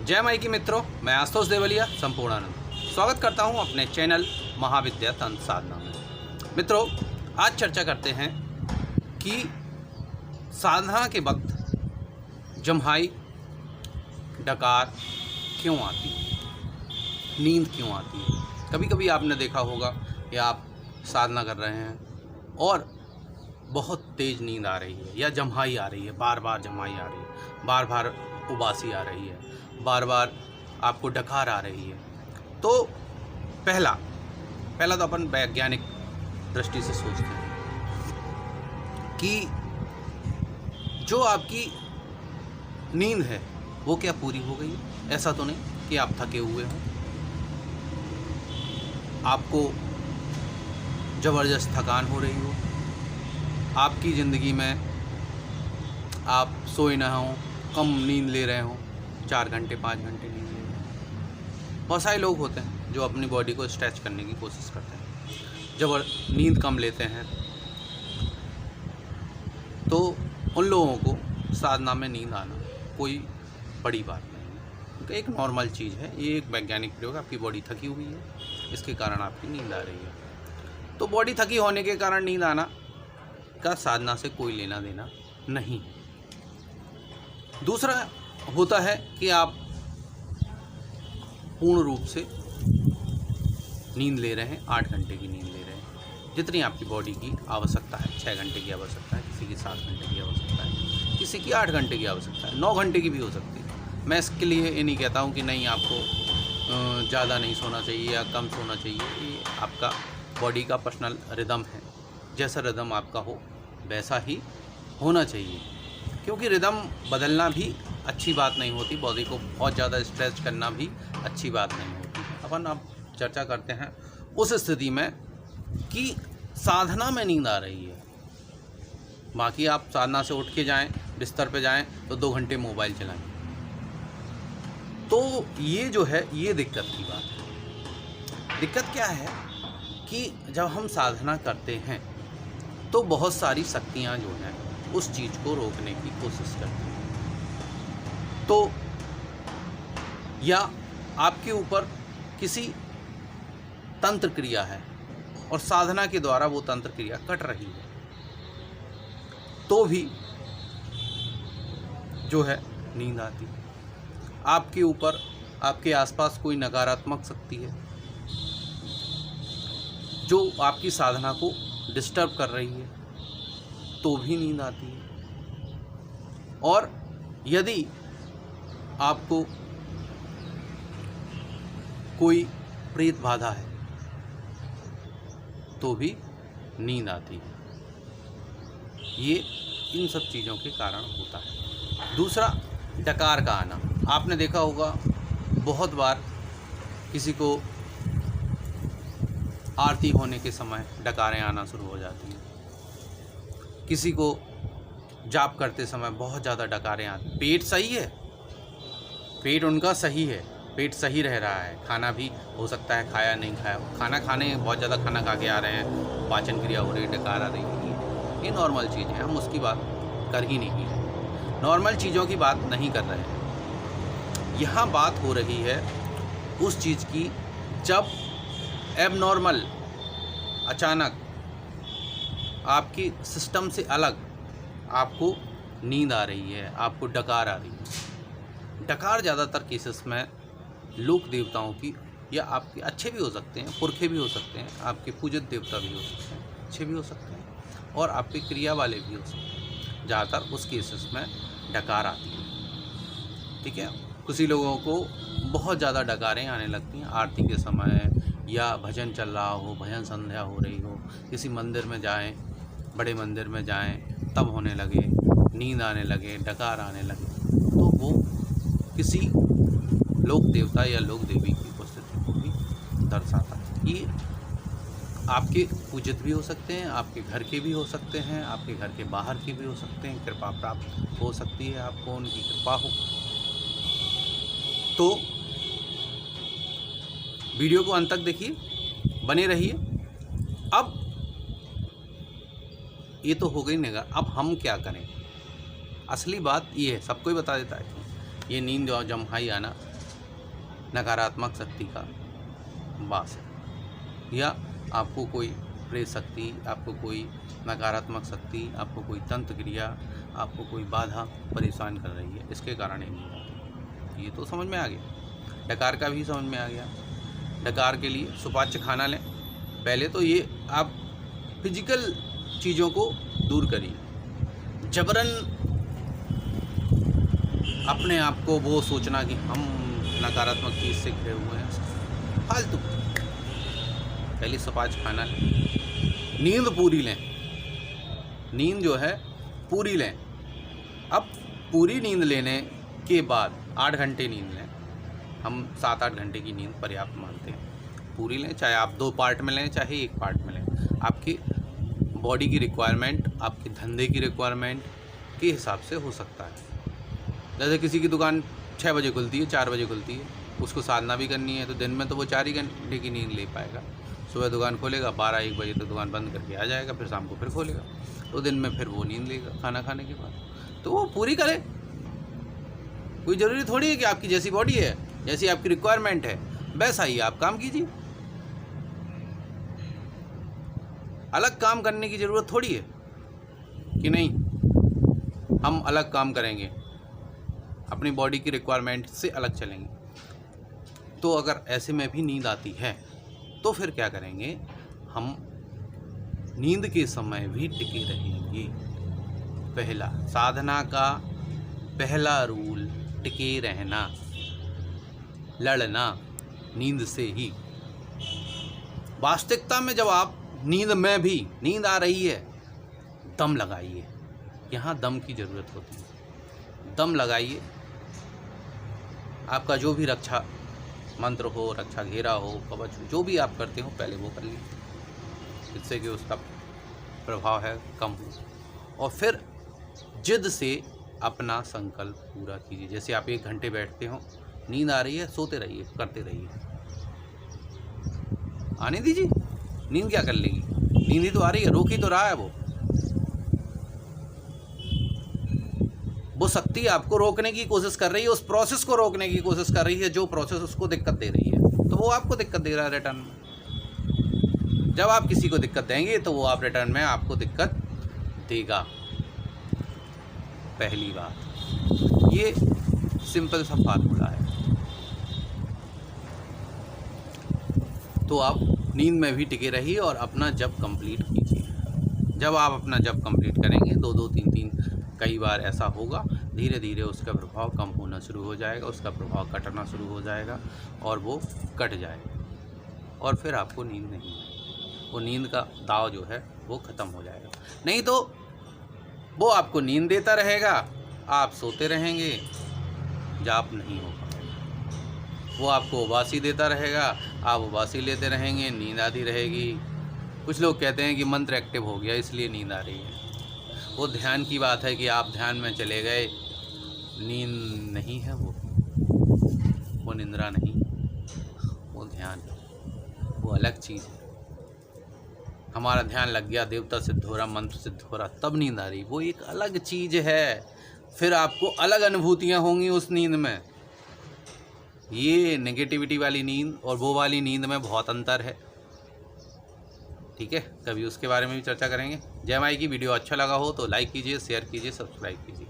जय माई की मित्रों, मैं आशुतोष देवलिया संपूर्णानंद स्वागत करता हूं अपने चैनल महाविद्या तंत्र साधना में। मित्रों, आज चर्चा करते हैं कि साधना के वक्त जम्हाई, डकार क्यों आती है, नींद क्यों आती है। कभी कभी आपने देखा होगा कि आप साधना कर रहे हैं और बहुत तेज़ नींद आ रही है या जम्हाई आ रही है, बार बार जम्हाई आ रही है, बार बार उबासी आ रही है, बार बार आपको डकार आ रही है। तो पहला तो अपन वैज्ञानिक दृष्टि से सोचते हैं कि जो आपकी नींद है वो क्या पूरी हो गई है। ऐसा तो नहीं कि आप थके हुए हों, आपको ज़बरदस्त थकान हो रही हो, आपकी ज़िंदगी में आप सोए ना हों, कम नींद ले रहे हों, 4 घंटे 5 घंटे नींद ले रहे हैं। बहुत सारे लोग होते हैं जो अपनी बॉडी को स्ट्रेच करने की कोशिश करते हैं, जब नींद कम लेते हैं तो उन लोगों को साधना में नींद आना कोई बड़ी बात नहीं है, क्योंकि एक नॉर्मल चीज़ है। ये एक वैज्ञानिक प्रयोग, आपकी बॉडी थकी हुई है, इसके कारण आपकी नींद आ रही है। तो बॉडी थकी होने के कारण नींद आना का साधना से कोई लेना देना नहीं। दूसरा होता है कि आप पूर्ण रूप से नींद ले रहे हैं, 8 घंटे की नींद ले रहे हैं, जितनी आपकी बॉडी की आवश्यकता है। 6 घंटे की आवश्यकता है, किसी की 7 घंटे की आवश्यकता है, किसी की 8 घंटे की आवश्यकता है, 9 घंटे की भी हो सकती है। मैं इसके लिए ये नहीं कहता हूँ कि नहीं आपको ज़्यादा नहीं सोना चाहिए या कम सोना चाहिए। ये आपका बॉडी का पर्सनल रिदम है, जैसा रिदम आपका हो वैसा ही होना चाहिए, क्योंकि रिदम बदलना भी अच्छी बात नहीं होती, बॉडी को बहुत ज़्यादा स्ट्रेच करना भी अच्छी बात नहीं होती। अपन अब चर्चा करते हैं उस स्थिति में कि साधना में नींद आ रही है। बाकी आप साधना से उठ के जाएं, बिस्तर पे जाएं तो 2 घंटे मोबाइल चलाएं, तो ये जो है ये दिक्कत की बात है। दिक्कत क्या है कि जब हम साधना करते हैं तो बहुत सारी शक्तियाँ जो हैं उस चीज़ को रोकने की कोशिश करती हैं। तो या आपके ऊपर किसी तंत्र क्रिया है और साधना के द्वारा वो तंत्र क्रिया कट रही है, तो भी जो है नींद आती है। आपके ऊपर, आपके आसपास कोई नकारात्मक शक्ति है जो आपकी साधना को डिस्टर्ब कर रही है, तो भी नींद आती है। और यदि आपको कोई प्रेत बाधा है तो भी नींद आती है। ये इन सब चीज़ों के कारण होता है। दूसरा, डकार का आना। आपने देखा होगा बहुत बार किसी को आरती होने के समय डकारें आना शुरू हो जाती हैं, किसी को जाप करते समय बहुत ज़्यादा डकारें आती। पेट सही है, पेट उनका सही है, पेट सही रह रहा है, खाना भी हो सकता है खाया नहीं खाया, खाना खाने बहुत ज़्यादा खाना खा के आ रहे हैं, पाचन क्रिया हो रही है, डकार आ रही है, ये नॉर्मल चीज़ है, हम उसकी बात कर ही नहीं है, नॉर्मल चीज़ों की बात नहीं कर रहे हैं। यहाँ बात हो रही है उस चीज़ की जब एबनॉर्मल, अचानक आपकी सिस्टम से अलग आपको नींद आ रही है, आपको डकार आ रही है। डकार ज़्यादातर केसेस में लोक देवताओं की, या आपके अच्छे भी हो सकते हैं, पुरखे भी हो सकते हैं, आपके पूजित देवता भी हो सकते हैं, अच्छे भी हो सकते हैं, और आपके क्रिया वाले भी हो सकते हैं। ज़्यादातर उस केसेस में डकार आती है। ठीक है, किसी लोगों को बहुत ज़्यादा डकारें आने लगती हैं आरती के समय, या भजन चल रहा हो, भजन संध्या हो रही हो, किसी मंदिर में जाएं, बड़े मंदिर में जाएं, तब होने लगे, नींद आने लगे, डकार आने लगे, तो वो किसी लोक देवता या लोक देवी की उपस्थिति को भी दर्शाता है। ये आपके पूजित भी हो सकते हैं, आपके घर के भी हो सकते हैं, आपके घर के बाहर के भी हो सकते हैं। कृपा प्राप्त हो सकती है, आपको उनकी कृपा हो। तो वीडियो को अंत तक देखिए, बने रहिए। अब ये तो हो गई निगाह, अब हम क्या करें। असली बात ये है, सबको ही बता देता है ये नींद और जम्हाई आना नकारात्मक शक्ति का वास है, या आपको कोई प्रेत शक्ति, आपको कोई नकारात्मक शक्ति, आपको कोई तंत्र क्रिया, आपको कोई बाधा परेशान कर रही है, इसके कारण ही नींद आती है। ये तो समझ में आ गया। डकार का भी समझ में आ गया। डकार के लिए सुपाच्य खाना लें। पहले तो ये आप फिजिकल चीज़ों को दूर करिए। जबरन अपने आप को वो सोचना कि हम नकारात्मक चीज़ से घिरे हुए हैं, फालतू। पहले सुपाच्य खाना लें, नींद पूरी लें। नींद जो है पूरी लें। अब पूरी नींद लेने के बाद 8 घंटे नींद लें। हम 7-8 घंटे की नींद पर्याप्त मानते हैं। पूरी लें, चाहे आप 2 पार्ट में लें, चाहे 1 पार्ट में लें। आपकी बॉडी की रिक्वायरमेंट, आपके धंधे की रिक्वायरमेंट के हिसाब से हो सकता है। जैसे किसी की दुकान 6 बजे खुलती है, 4 बजे खुलती है, उसको साधना भी करनी है, तो दिन में तो वो 4 ही घंटे की नींद ले पाएगा। सुबह दुकान खोलेगा, 12-1 बजे तक दुकान बंद करके आ जाएगा, फिर शाम को फिर खोलेगा, तो दिन में फिर वो नींद लेगा खाना खाने के बाद। तो वो पूरी करे। कोई ज़रूरी थोड़ी है कि आपकी जैसी बॉडी है, जैसी आपकी रिक्वायरमेंट है, वैसा ही आप काम कीजिए। अलग काम करने की ज़रूरत थोड़ी है कि नहीं हम अलग काम करेंगे, अपनी बॉडी की रिक्वायरमेंट से अलग चलेंगे। तो अगर ऐसे में भी नींद आती है तो फिर क्या करेंगे, हम नींद के समय भी टिके रहेंगे। पहला साधना का पहला रूल टिके रहना, लड़ना नींद से ही। वास्तविकता में जब आप नींद में भी, नींद आ रही है, दम लगाइए। यहाँ दम की ज़रूरत होती है। दम लगाइए। आपका जो भी रक्षा मंत्र हो, रक्षा घेरा हो, कवच हो, जो भी आप करते हो पहले वो कर लीजिए, जिससे कि उसका प्रभाव है कम हो। और फिर जिद से अपना संकल्प पूरा कीजिए। जैसे आप 1 घंटे बैठते हो, नींद आ रही है, सोते रहिए, करते रहिए, आने दीजिए। नींद क्या कर लेगी, नींद ही तो आ रही है, रोक ही तो रहा है वो शक्ति आपको रोकने की कोशिश कर रही है, उस प्रोसेस को रोकने की कोशिश कर रही है, जो प्रोसेस उसको दिक्कत दे रही है, तो वो आपको दिक्कत दे रहा है रिटर्न में। जब आप किसी को दिक्कत देंगे तो वो आप रिटर्न में आपको दिक्कत देगा। पहली बात, ये सिंपल सा फार्मूला है। तो आप नींद में भी टिके रहिए और अपना जप कंप्लीट कीजिए। जब आप अपना जप कंप्लीट करेंगे, 2-2, 3-3 कई बार ऐसा होगा, धीरे धीरे उसका प्रभाव कम होना शुरू हो जाएगा, उसका प्रभाव कटना शुरू हो जाएगा और वो कट जाएगा और फिर आपको नींद नहीं आएगी। वो नींद का दाव जो है वो ख़त्म हो जाएगा। नहीं तो वो आपको नींद देता रहेगा, आप सोते रहेंगे, जाप नहीं हो पाएगा। वो आपको उबासी देता रहेगा, आप उबासी लेते रहेंगे, नींद आती रहेगी। कुछ लोग कहते हैं कि मंत्र एक्टिव हो गया इसलिए नींद आ रही है। वो ध्यान की बात है कि आप ध्यान में चले गए, नींद नहीं है वो निंद्रा नहीं, वो ध्यान है, वो अलग चीज़ है। हमारा ध्यान लग गया, देवता सिद्ध हो रहा, मंत्र सिद्ध हो रहा, तब नींद आ रही, वो एक अलग चीज़ है। फिर आपको अलग अनुभूतियाँ होंगी उस नींद में। ये नेगेटिविटी वाली नींद और वो वाली नींद में बहुत अंतर है। ठीक है, कभी उसके बारे में भी चर्चा करेंगे। जय माई की। वीडियो अच्छा लगा हो तो लाइक कीजिए, शेयर कीजिए, सब्सक्राइब कीजिए।